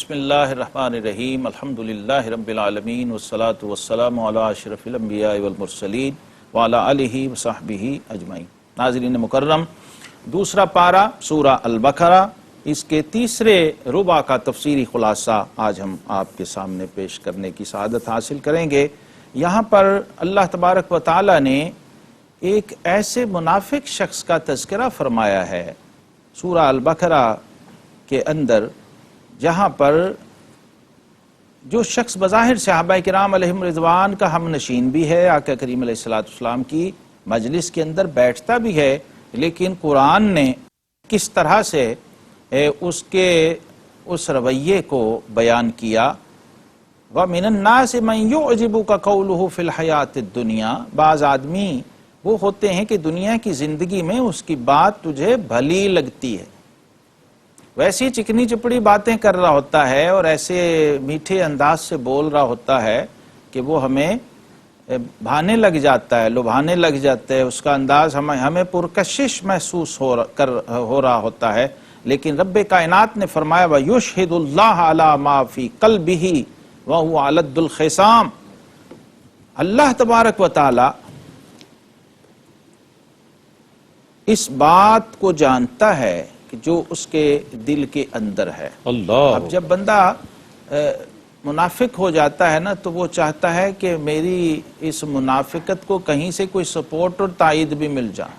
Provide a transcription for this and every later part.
بسم اللہ الرحمن الرحیم الحمدللہ رب العالمین والصلاة والسلام علی اشرف الانبیاء والمرسلین وعلی آلہ وصحبہ اجمعین۔ ناظرین مکرم، دوسرا پارہ سورہ البقرہ، اس کے تیسرے ربع کا تفسیری خلاصہ آج ہم آپ کے سامنے پیش کرنے کی سعادت حاصل کریں گے۔ یہاں پر اللہ تبارک و تعالی نے ایک ایسے منافق شخص کا تذکرہ فرمایا ہے سورہ البقرہ کے اندر، جہاں پر جو شخص بظاہر صحابہ کرام علیہم رضوان کا ہم نشین بھی ہے، آقا کریم علیہ السلام کی مجلس کے اندر بیٹھتا بھی ہے، لیکن قرآن نے کس طرح سے اس کے اس رویے کو بیان کیا۔ وَمِنَ النَّاسِ مَن يُعْجِبُكَ قَوْلُهُ فِي الْحَيَاةِ الدُّنْيَا، بعض آدمی وہ ہوتے ہیں کہ دنیا کی زندگی میں اس کی بات تجھے بھلی لگتی ہے، ویسی چکنی چپڑی باتیں کر رہا ہوتا ہے اور ایسے میٹھے انداز سے بول رہا ہوتا ہے کہ وہ ہمیں بھانے لگ جاتا ہے، لبھانے لگ جاتا ہے، اس کا انداز ہمیں پرکشش محسوس ہو رہا ہوتا ہے۔ لیکن رب کائنات نے فرمایا وَيُشْهِدُ اللَّهَ عَلَى مَا فِي قَلْبِهِ وَهُوَ أَلَدُّ الْخِصَامِ، اللہ تبارک و تعالی اس بات کو جانتا ہے کہ جو اس کے دل کے اندر ہے۔ اب جب بندہ منافق ہو جاتا ہے نا، تو وہ چاہتا ہے کہ میری اس منافقت کو کہیں سے کوئی سپورٹ اور تائید بھی مل جائے،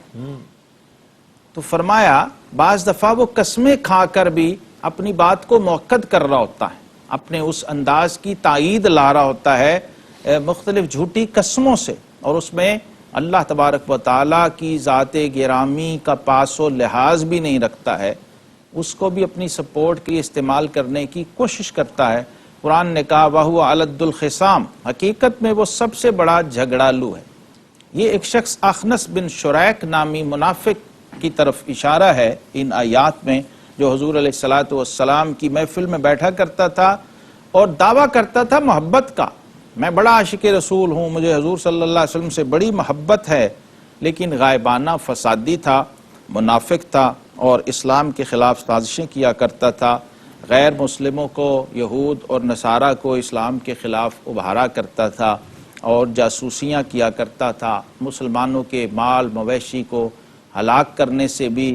تو فرمایا بعض دفعہ وہ قسمیں کھا کر بھی اپنی بات کو مؤکد کر رہا ہوتا ہے، اپنے اس انداز کی تائید لا رہا ہوتا ہے مختلف جھوٹی قسموں سے، اور اس میں اللہ تبارک و تعالیٰ کی ذات گرامی کا پاس و لحاظ بھی نہیں رکھتا ہے، اس کو بھی اپنی سپورٹ کے استعمال کرنے کی کوشش کرتا ہے۔ قرآن نے کہا وَهُوَ أَلَدُّ الْخِصَامِ، حقیقت میں وہ سب سے بڑا جھگڑالو ہے۔ یہ ایک شخص اخنس بن شریک نامی منافق کی طرف اشارہ ہے ان آیات میں، جو حضور علیہ السلام کی محفل میں بیٹھا کرتا تھا اور دعویٰ کرتا تھا محبت کا، میں بڑا عاشق رسول ہوں، مجھے حضور صلی اللہ علیہ وسلم سے بڑی محبت ہے، لیکن غائبانہ فسادی تھا، منافق تھا اور اسلام کے خلاف سازشیں کیا کرتا تھا، غیر مسلموں کو، یہود اور نصارہ کو اسلام کے خلاف ابھارا کرتا تھا اور جاسوسیاں کیا کرتا تھا، مسلمانوں کے مال مویشی کو ہلاک کرنے سے بھی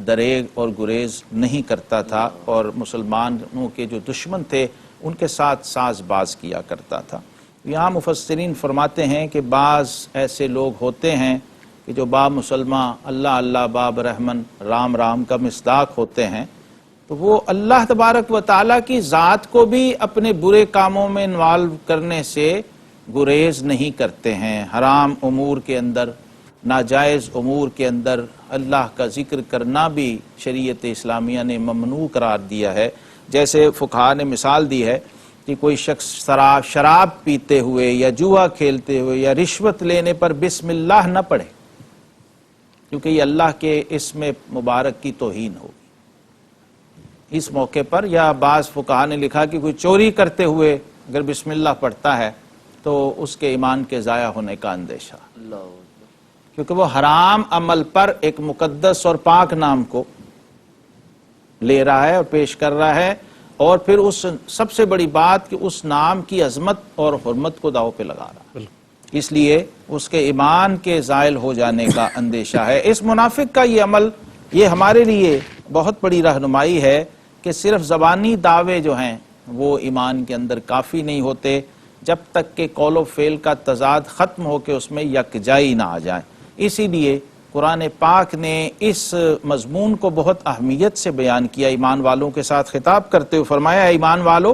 دریغ اور گریز نہیں کرتا تھا، اور مسلمانوں کے جو دشمن تھے ان کے ساتھ ساز باز کیا کرتا تھا۔ یہاں مفسرین فرماتے ہیں کہ بعض ایسے لوگ ہوتے ہیں کہ جو با مسلمان اللہ اللہ باب رحمن رام رام کا مصداق ہوتے ہیں، تو وہ اللہ تبارک و تعالیٰ کی ذات کو بھی اپنے برے کاموں میں انوالو کرنے سے گریز نہیں کرتے ہیں۔ حرام امور کے اندر، ناجائز امور کے اندر اللہ کا ذکر کرنا بھی شریعت اسلامیہ نے ممنوع قرار دیا ہے۔ جیسے فقہاء نے مثال دی ہے کہ کوئی شخص شراب پیتے ہوئے یا جوا کھیلتے ہوئے یا رشوت لینے پر بسم اللہ نہ پڑھے، کیونکہ یہ اللہ کے اسم مبارک کی توہین ہوگی اس موقع پر۔ یا بعض فقہاء نے لکھا کہ کوئی چوری کرتے ہوئے اگر بسم اللہ پڑھتا ہے تو اس کے ایمان کے ضائع ہونے کا اندیشہ، کیونکہ وہ حرام عمل پر ایک مقدس اور پاک نام کو لے رہا ہے اور پیش کر رہا ہے، اور پھر اس سب سے بڑی بات کہ اس نام کی عظمت اور حرمت کو داؤ پہ لگا رہا ہے، اس لیے اس کے ایمان کے زائل ہو جانے کا اندیشہ ہے۔ اس منافق کا یہ عمل، یہ ہمارے لیے بہت بڑی رہنمائی ہے کہ صرف زبانی دعوے جو ہیں وہ ایمان کے اندر کافی نہیں ہوتے جب تک کہ قول و فعل کا تضاد ختم ہو کے اس میں یکجائی نہ آ جائے۔ اسی لیے قرآن پاک نے اس مضمون کو بہت اہمیت سے بیان کیا، ایمان والوں کے ساتھ خطاب کرتے ہوئے فرمایا اے ایمان والو،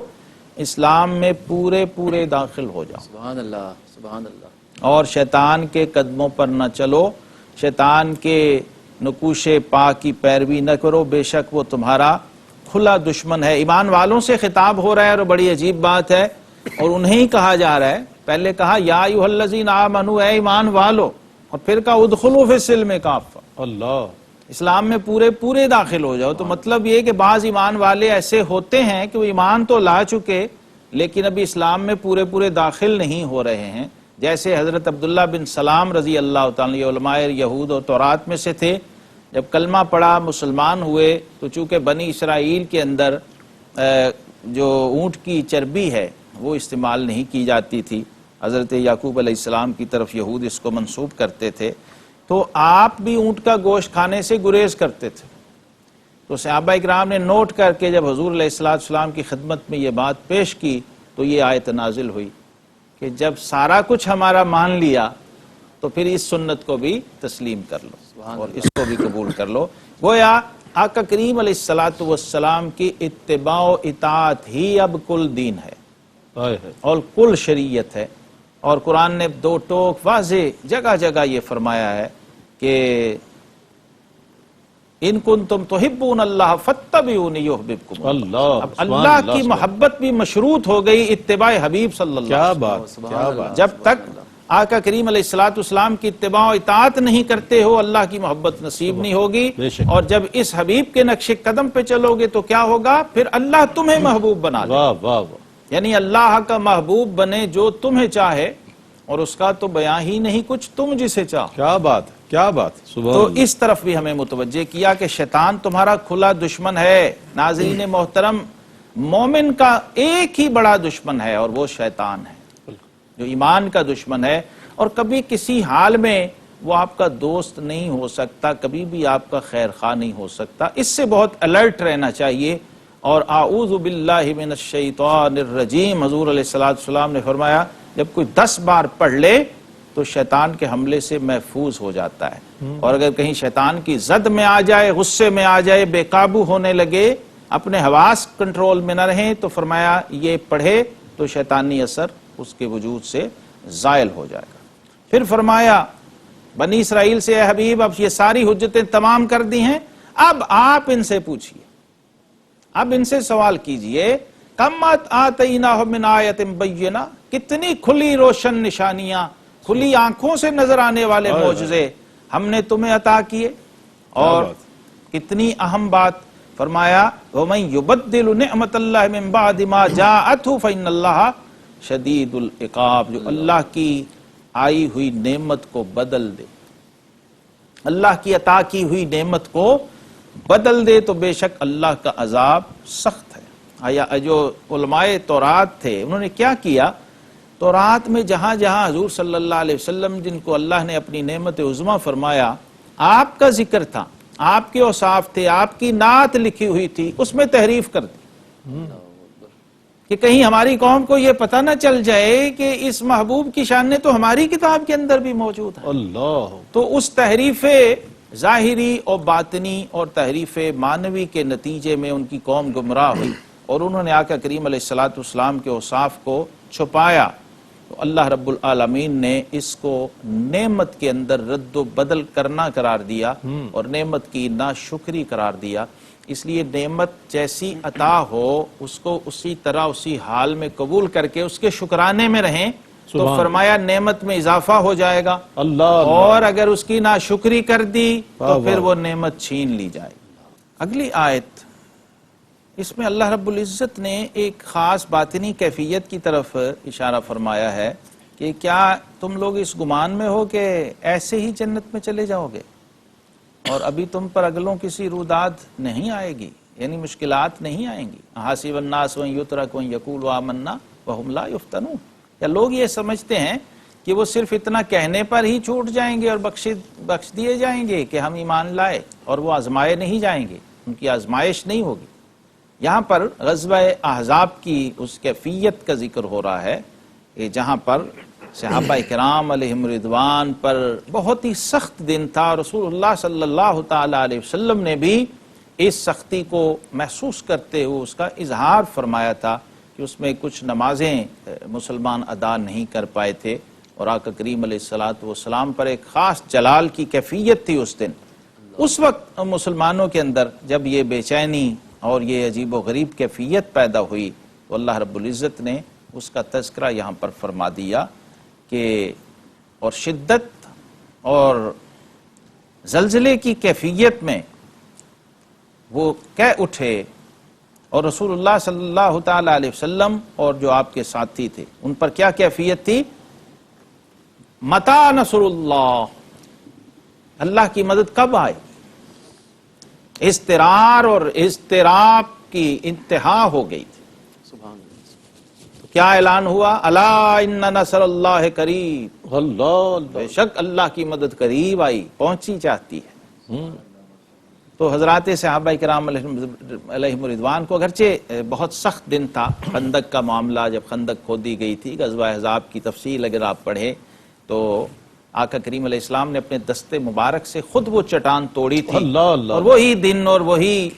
اسلام میں پورے پورے داخل ہو جاؤ، سبحان اللہ سبحان اللہ، اور شیطان کے قدموں پر نہ چلو، شیطان کے نقوش پا کی پیروی نہ کرو، بے شک وہ تمہارا کھلا دشمن ہے۔ ایمان والوں سے خطاب ہو رہا ہے اور بڑی عجیب بات ہے، اور انہیں کہا جا رہا ہے، پہلے کہا یا ایھا الذین آمنوا، اے ایمان والو، اور پھر کہا ادخلوا فی السلم کافہ، اللہ، اسلام میں پورے پورے داخل ہو جاؤ۔ تو مطلب یہ کہ بعض ایمان والے ایسے ہوتے ہیں کہ وہ ایمان تو لا چکے لیکن ابھی اسلام میں پورے پورے داخل نہیں ہو رہے ہیں، جیسے حضرت عبداللہ بن سلام رضی اللہ تعالی علماء یہود اور تورات میں سے تھے۔ جب کلمہ پڑھا، مسلمان ہوئے، تو چونکہ بنی اسرائیل کے اندر جو اونٹ کی چربی ہے وہ استعمال نہیں کی جاتی تھی، حضرت یعقوب علیہ السلام کی طرف یہود اس کو منسوب کرتے تھے، تو آپ بھی اونٹ کا گوشت کھانے سے گریز کرتے تھے۔ تو صحابہ اکرام نے نوٹ کر کے جب حضور علیہ السلام کی خدمت میں یہ بات پیش کی تو یہ آیت نازل ہوئی کہ جب سارا کچھ ہمارا مان لیا تو پھر اس سنت کو بھی تسلیم کر لو اور اس کو بھی قبول کر لو۔ گویا آقا کریم علیہ السلام کی اتباع و اطاعت ہی اب کل دین ہے اور کل شریعت ہے، اور قرآن نے دو ٹوک واضح جگہ جگہ یہ فرمایا ہے کہ ان کنتم تحبون اللہ فاتبعونی یحببکم اللہ۔ اب اللہ کی محبت بھی مشروط ہو گئی اتباع حبیب صلی اللہ علیہ وسلم۔ جب تک آقا کریم علیہ السلام کی اتباع و اطاعت نہیں کرتے ہو اللہ کی محبت نصیب نہیں ہوگی، اور جب اس حبیب کے نقش قدم پہ چلو گے تو کیا ہوگا؟ پھر اللہ تمہیں محبوب بنا لے، یعنی اللہ کا محبوب بنے جو تمہیں چاہے، اور اس کا تو بیان ہی نہیں کچھ، تم جسے چاہو۔ کیا بات، کیا بات! تو اس طرف بھی ہمیں متوجہ کیا کہ شیطان تمہارا کھلا دشمن ہے۔ ناظرین محترم، مومن کا ایک ہی بڑا دشمن ہے اور وہ شیطان ہے، جو ایمان کا دشمن ہے، اور کبھی کسی حال میں وہ آپ کا دوست نہیں ہو سکتا، کبھی بھی آپ کا خیر خواہ نہیں ہو سکتا۔ اس سے بہت الرٹ رہنا چاہیے۔ اور اعوذ باللہ من الشیطان الرجیم، حضور علیہ السلام نے فرمایا جب کوئی 10 بار پڑھ لے تو شیطان کے حملے سے محفوظ ہو جاتا ہے، اور اگر کہیں شیطان کی زد میں آ جائے، غصے میں آ جائے، بے قابو ہونے لگے، اپنے حواس کنٹرول میں نہ رہیں، تو فرمایا یہ پڑھے تو شیطانی اثر اس کے وجود سے زائل ہو جائے گا۔ پھر فرمایا بنی اسرائیل سے، اے حبیب اب یہ ساری حجتیں تمام کر دی ہیں، اب آپ ان سے پوچھئے، اب ان سے سوال کیجئے، کمت آتیناہم من آیت بینہ، کتنی کھلی روشن نشانیاں، کھلی آنکھوں سے نظر آنے والے معجزے ہم نے تمہیں عطا کیے، اور کتنی اہم بات فرمایا وَمَن يُبَدِّلُ نِعْمَةَ اللَّهِ مِن بَعْدِ مَا جَاءَتْهُ فَإِنَّ اللَّهَ شَدِيدُ الْعِقَابِ، جو اللہ کی آئی ہوئی نعمت کو بدل دے، اللہ کی عطا کی ہوئی نعمت کو بدل دے تو بے شک اللہ کا عذاب سخت ہے۔ آیا جو علماء تورات تھے انہوں نے کیا کیا؟ تورات میں جہاں جہاں حضور صلی اللہ علیہ وسلم جن کو اللہ نے اپنی نعمت عظمیٰ فرمایا، آپ کا ذکر تھا، آپ کے اوصاف تھے، آپ کی نعت لکھی ہوئی تھی، اس میں تحریف کر دی کہ کہیں ہماری قوم کو یہ پتہ نہ چل جائے کہ اس محبوب کی شان نے تو ہماری کتاب کے اندر بھی موجود ہے۔ اللہ! تو اس تحریف ظاہری اور باطنی اور تحریف معنوی کے نتیجے میں ان کی قوم گمراہ ہوئی، اور انہوں نے آقا کریم علیہ السلام کے اوصاف کو چھپایا، تو اللہ رب العالمین نے اس کو نعمت کے اندر رد و بدل کرنا قرار دیا اور نعمت کی ناشکری قرار دیا۔ اس لیے نعمت جیسی عطا ہو اس کو اسی طرح اسی حال میں قبول کر کے اس کے شکرانے میں رہیں تو فرمایا نعمت میں اضافہ ہو جائے گا، اور اگر اس کی ناشکری کر دی تو پھر وہ نعمت چھین لی جائے گی۔ اگلی آیت، اس میں اللہ رب العزت نے ایک خاص باطنی کیفیت کی طرف اشارہ فرمایا ہے کہ کیا تم لوگ اس گمان میں ہو کہ ایسے ہی جنت میں چلے جاؤ گے اور ابھی تم پر اگلوں کسی روداد نہیں آئے گی، یعنی مشکلات نہیں آئیں گی؟ حاسب الناس ان یترکوا ان یقولوا آمنا وهم لا یفتنون، یا لوگ یہ سمجھتے ہیں کہ وہ صرف اتنا کہنے پر ہی چھوٹ جائیں گے اور بخش دیے جائیں گے کہ ہم ایمان لائے، اور وہ آزمائے نہیں جائیں گے، ان کی آزمائش نہیں ہوگی۔ یہاں پر غزوہ احزاب کی اس کیفیت کا ذکر ہو رہا ہے کہ جہاں پر صحابہ کرام علیہم رضوان پر بہت ہی سخت دن تھا، رسول اللہ صلی اللہ تعالی علیہ وسلم نے بھی اس سختی کو محسوس کرتے ہوئے اس کا اظہار فرمایا تھا کہ اس میں کچھ نمازیں مسلمان ادا نہیں کر پائے تھے، اور آقا کریم علیہ السلام پر ایک خاص جلال کی کیفیت تھی اس دن۔ اس وقت مسلمانوں کے اندر جب یہ بے چینی اور یہ عجیب و غریب کیفیت پیدا ہوئی تو اللہ رب العزت نے اس کا تذکرہ یہاں پر فرما دیا کہ اور شدت اور زلزلے کی کیفیت میں وہ کہہ اٹھے، اور رسول اللہ صلی اللہ تعالی علیہ وسلم اور جو آپ کے ساتھی تھے ان پر کیا کیفیت تھی؟ متی نصر اللہ، اللہ کی مدد کب آئے؟ اضطرار اور اضطراب کی انتہا ہو گئی تھی، تو کیا اعلان ہوا؟ الا ان نصر اللہ قریب، اللہ بے شک اللہ کی مدد قریب آئی، پہنچی چاہتی ہے۔ تو حضرات صحابہ کرام علیہم رضوان کو اگرچہ بہت سخت دن تھا، خندق کا معاملہ جب خندق کھودی گئی تھی، غزوہ احزاب کی تفصیل اگر آپ پڑھیں تو آقا کریم علیہ السلام نے اپنے دستے مبارک سے خود وہ چٹان توڑی تھی، اور وہی دن اور وہی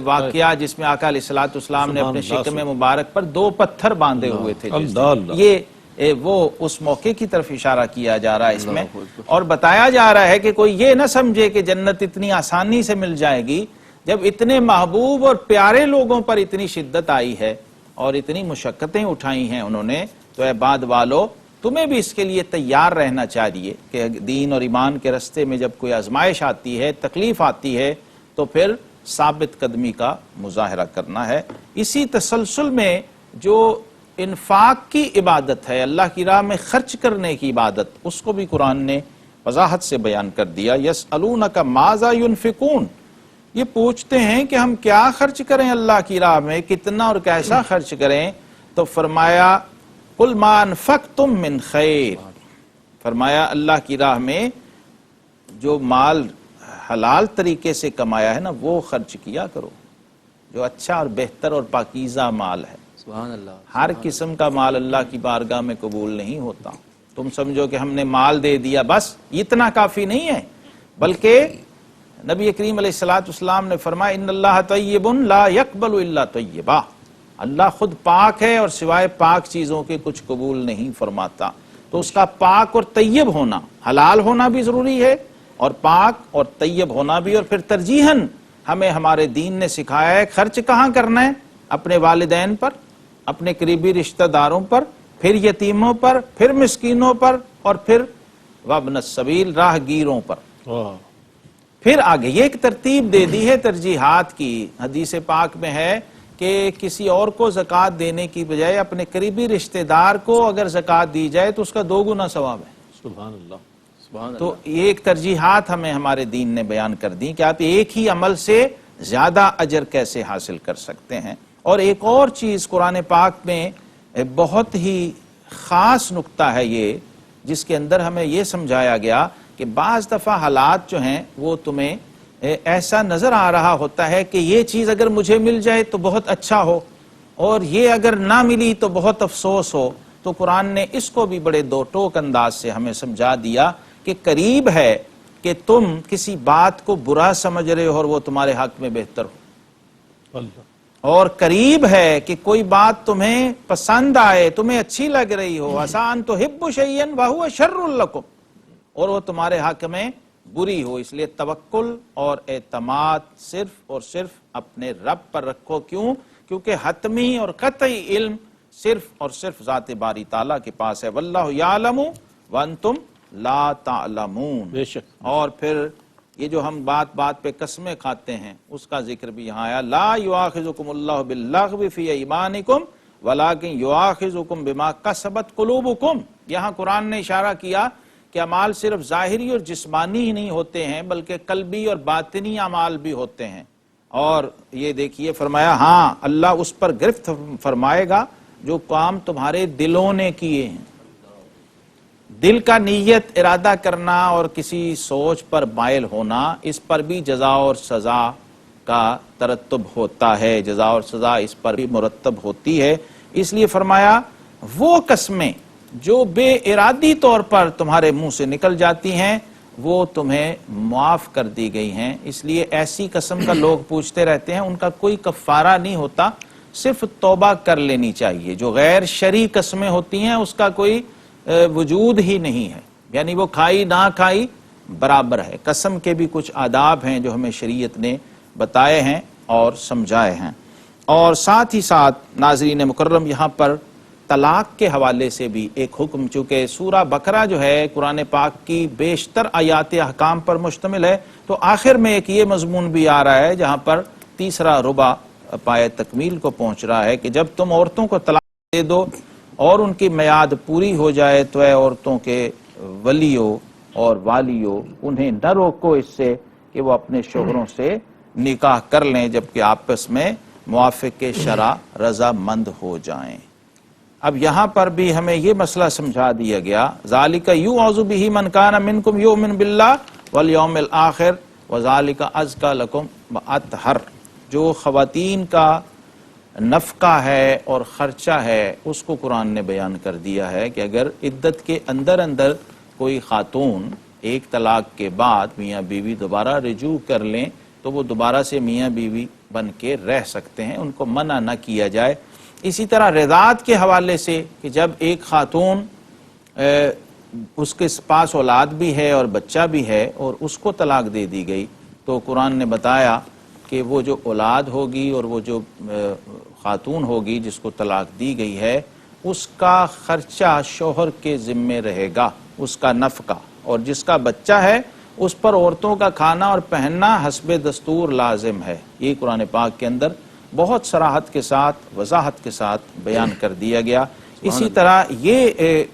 واقعہ جس میں آقا علیہ السلام نے اپنے شکم مبارک پر 2 پتھر باندھے ہوئے تھے، یہ وہ اس موقع کی طرف اشارہ کیا جا رہا ہے اس میں، اور بتایا جا رہا ہے کہ کوئی یہ نہ سمجھے کہ جنت اتنی آسانی سے مل جائے گی، جب اتنے محبوب اور پیارے لوگوں پر اتنی شدت آئی ہے اور اتنی مشقتیں اٹھائی ہیں انہوں نے، تو اے بعد والو تمہیں بھی اس کے لیے تیار رہنا چاہیے کہ دین اور ایمان کے رستے میں جب کوئی آزمائش آتی ہے، تکلیف آتی ہے، تو پھر ثابت قدمی کا مظاہرہ کرنا ہے۔ اسی تسلسل میں جو انفاق کی عبادت ہے، اللہ کی راہ میں خرچ کرنے کی عبادت، اس کو بھی قرآن نے وضاحت سے بیان کر دیا۔ یسألونک ماذا ینفقون، یہ پوچھتے ہیں کہ ہم کیا خرچ کریں اللہ کی راہ میں، کتنا اور کیسا خرچ کریں، تو فرمایا قل ما انفقتم من خیر، فرمایا اللہ کی راہ میں جو مال حلال طریقے سے کمایا ہے نا وہ خرچ کیا کرو، جو اچھا اور بہتر اور پاکیزہ مال ہے۔ سبحان اللہ۔ ہر قسم کا مال اللہ کی بارگاہ میں قبول نہیں ہوتا۔ تم سمجھو کہ ہم نے مال دے دیا بس اتنا کافی نہیں ہے، بلکہ نبی کریم علیہ السلام نے فرمایا ان اللہ طیب لا يقبل الا طیبا، اللہ خود پاک ہے اور سوائے پاک چیزوں کے کچھ قبول نہیں فرماتا۔ تو اس کا پاک اور طیب ہونا، حلال ہونا بھی ضروری ہے، اور پاک اور طیب ہونا بھی، اور پھر ترجیحاً ہمیں ہمارے دین نے سکھایا ہے خرچ کہاں کرنا ہے، اپنے والدین پر، اپنے قریبی رشتہ داروں پر، پھر یتیموں پر، پھر مسکینوں پر، اور پھر وابن السبیل راہ گیروں پر، پھر آگے یہ ایک ترتیب دے دی ہے ترجیحات کی۔ حدیث پاک میں ہے کہ کسی اور کو زکوٰۃ دینے کی بجائے اپنے قریبی رشتہ دار کو اگر زکوٰۃ دی جائے تو اس کا 2 گنا ثواب ہے۔ سبحان اللہ۔ تو یہ ایک ترجیحات ہمیں ہمارے دین نے بیان کر دی کہ آپ ایک ہی عمل سے زیادہ اجر کیسے حاصل کر سکتے ہیں۔ اور ایک اور چیز قرآن پاک میں بہت ہی خاص نقطہ ہے یہ، جس کے اندر ہمیں یہ سمجھایا گیا کہ بعض دفعہ حالات جو ہیں وہ تمہیں ایسا نظر آ رہا ہوتا ہے کہ یہ چیز اگر مجھے مل جائے تو بہت اچھا ہو، اور یہ اگر نہ ملی تو بہت افسوس ہو۔ تو قرآن نے اس کو بھی بڑے 2 ٹوک انداز سے ہمیں سمجھا دیا کہ قریب ہے کہ تم کسی بات کو برا سمجھ رہے ہو اور وہ تمہارے حق میں بہتر ہو، اور قریب ہے کہ کوئی بات تمہیں پسند آئے، تمہیں اچھی لگ رہی ہو، آسان تو حب شیئن وہو شر لکم، اور وہ تمہارے حق میں بری ہو۔ اس لیے توکل اور اعتماد صرف اور صرف اپنے رب پر رکھو۔ کیوں؟ کیونکہ حتمی اور قطعی علم صرف اور صرف ذات باری تعالیٰ کے پاس ہے۔ واللہ یعلم وانتم لا تعلمون۔ بے شک۔ اور پھر یہ جو ہم بات بات پہ قسمیں کھاتے ہیں اس کا ذکر بھی یہاں آیا، لا یؤاخذکم اللہ باللغو فی ایمانکم ولکن یؤاخذکم بما کسبت قلوبکم۔ یہاں قرآن نے اشارہ کیا کہ اعمال صرف ظاہری اور جسمانی ہی نہیں ہوتے ہیں بلکہ قلبی اور باطنی اعمال بھی ہوتے ہیں۔ اور یہ دیکھیے فرمایا ہاں اللہ اس پر گرفت فرمائے گا جو کام تمہارے دلوں نے کیے ہیں۔ دل کا نیت ارادہ کرنا اور کسی سوچ پر مائل ہونا، اس پر بھی جزا اور سزا کا ترتب ہوتا ہے، جزا اور سزا اس پر بھی مرتب ہوتی ہے۔ اس لیے فرمایا وہ قسمیں جو بے ارادی طور پر تمہارے منہ سے نکل جاتی ہیں وہ تمہیں معاف کر دی گئی ہیں۔ اس لیے ایسی قسم کا لوگ پوچھتے رہتے ہیں، ان کا کوئی کفارہ نہیں ہوتا، صرف توبہ کر لینی چاہیے۔ جو غیر شرعی قسمیں ہوتی ہیں اس کا کوئی وجود ہی نہیں ہے، یعنی وہ کھائی نہ کھائی برابر ہے۔ قسم کے بھی کچھ آداب ہیں جو ہمیں شریعت نے بتائے ہیں اور سمجھائے ہیں۔ اور ساتھ ہی ساتھ ناظرین مکرم یہاں پر طلاق کے حوالے سے بھی ایک حکم، چونکہ سورہ بقرہ جو ہے قرآن پاک کی بیشتر آیات احکام پر مشتمل ہے، تو آخر میں ایک یہ مضمون بھی آ رہا ہے جہاں پر تیسرا ربع پائے تکمیل کو پہنچ رہا ہے کہ جب تم عورتوں کو طلاق دے دو اور ان کی میعاد پوری ہو جائے تو اے عورتوں کے ولیوں اور والیوں انہیں نہ روکو اس سے کہ وہ اپنے شوہروں سے نکاح کر لیں جبکہ آپس میں موافق شرع رضامند ہو جائیں۔ اب یہاں پر بھی ہمیں یہ مسئلہ سمجھا دیا گیا، ذالک یوعظ بہ من کان منکم یؤمن باللہ والیوم الآخر وذالک ازکی لکم واطہر۔ جو خواتین کا نفقہ ہے اور خرچہ ہے اس کو قرآن نے بیان کر دیا ہے کہ اگر عدت کے اندر اندر کوئی خاتون ایک طلاق کے بعد میاں بیوی دوبارہ رجوع کر لیں تو وہ دوبارہ سے میاں بیوی بن کے رہ سکتے ہیں، ان کو منع نہ کیا جائے۔ اسی طرح رضاعت کے حوالے سے کہ جب ایک خاتون اس کے پاس اولاد بھی ہے اور بچہ بھی ہے اور اس کو طلاق دے دی گئی تو قرآن نے بتایا کہ وہ جو اولاد ہوگی اور وہ جو خاتون ہوگی جس کو طلاق دی گئی ہے اس کا خرچہ شوہر کے ذمے رہے گا، اس کا نفقہ، اور جس کا بچہ ہے اس پر عورتوں کا کھانا اور پہننا حسب دستور لازم ہے۔ یہ قرآن پاک کے اندر بہت صراحت کے ساتھ وضاحت کے ساتھ بیان کر دیا گیا۔ اسی طرح یہ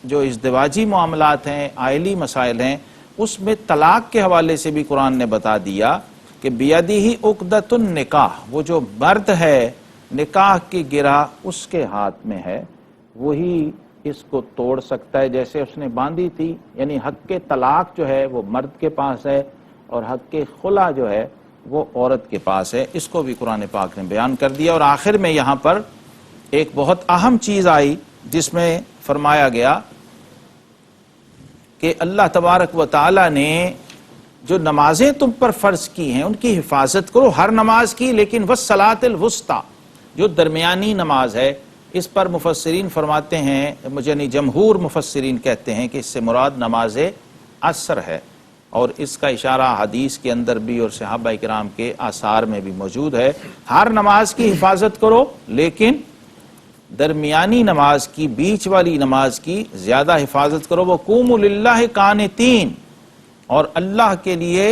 جو ازدواجی معاملات ہیں، عائلی مسائل ہیں، اس میں طلاق کے حوالے سے بھی قرآن نے بتا دیا کہ بیدہ عقدۃ النکاح، وہ جو مرد ہے نکاح کی گرہ اس کے ہاتھ میں ہے، وہی اس کو توڑ سکتا ہے جیسے اس نے باندھی تھی، یعنی حق کے طلاق جو ہے وہ مرد کے پاس ہے اور حق کے خلا جو ہے وہ عورت کے پاس ہے۔ اس کو بھی قرآن پاک نے بیان کر دیا۔ اور آخر میں یہاں پر ایک بہت اہم چیز آئی جس میں فرمایا گیا کہ اللہ تبارک و تعالی نے جو نمازیں تم پر فرض کی ہیں ان کی حفاظت کرو، ہر نماز کی، لیکن والصلاۃ الوسطی، جو درمیانی نماز ہے، اس پر مفسرین فرماتے ہیں، یعنی جمہور مفسرین کہتے ہیں کہ اس سے مراد نماز عصر ہے، اور اس کا اشارہ حدیث کے اندر بھی اور صحابہ کرام کے آثار میں بھی موجود ہے۔ ہر نماز کی حفاظت کرو لیکن درمیانی نماز کی، بیچ والی نماز کی زیادہ حفاظت کرو۔ وَقُومُوا لِلَّهِ قَانِتِينَ، اور اللہ کے لیے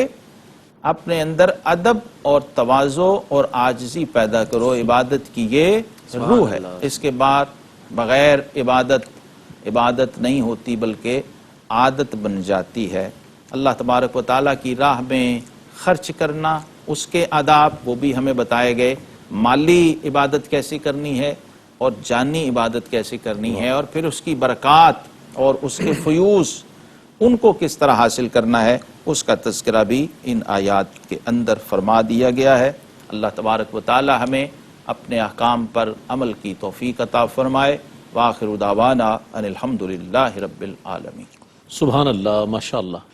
اپنے اندر ادب اور تواضع اور عاجزی پیدا کرو۔ عبادت کی یہ روح ہے، اس کے بعد بغیر عبادت نہیں ہوتی بلکہ عادت بن جاتی ہے۔ اللہ تبارک و تعالیٰ کی راہ میں خرچ کرنا، اس کے آداب وہ بھی ہمیں بتائے گئے، مالی عبادت کیسے کرنی ہے اور جانی عبادت کیسے کرنی ہے، اور پھر اس کی برکات اور اس کے فیوز ان کو کس طرح حاصل کرنا ہے، اس کا تذکرہ بھی ان آیات کے اندر فرما دیا گیا ہے۔ اللہ تبارک و تعالی ہمیں اپنے احکام پر عمل کی توفیق عطا فرمائے۔ وآخر دعوانا ان الحمدللہ رب العالمین۔ سبحان اللہ، ماشاء اللہ۔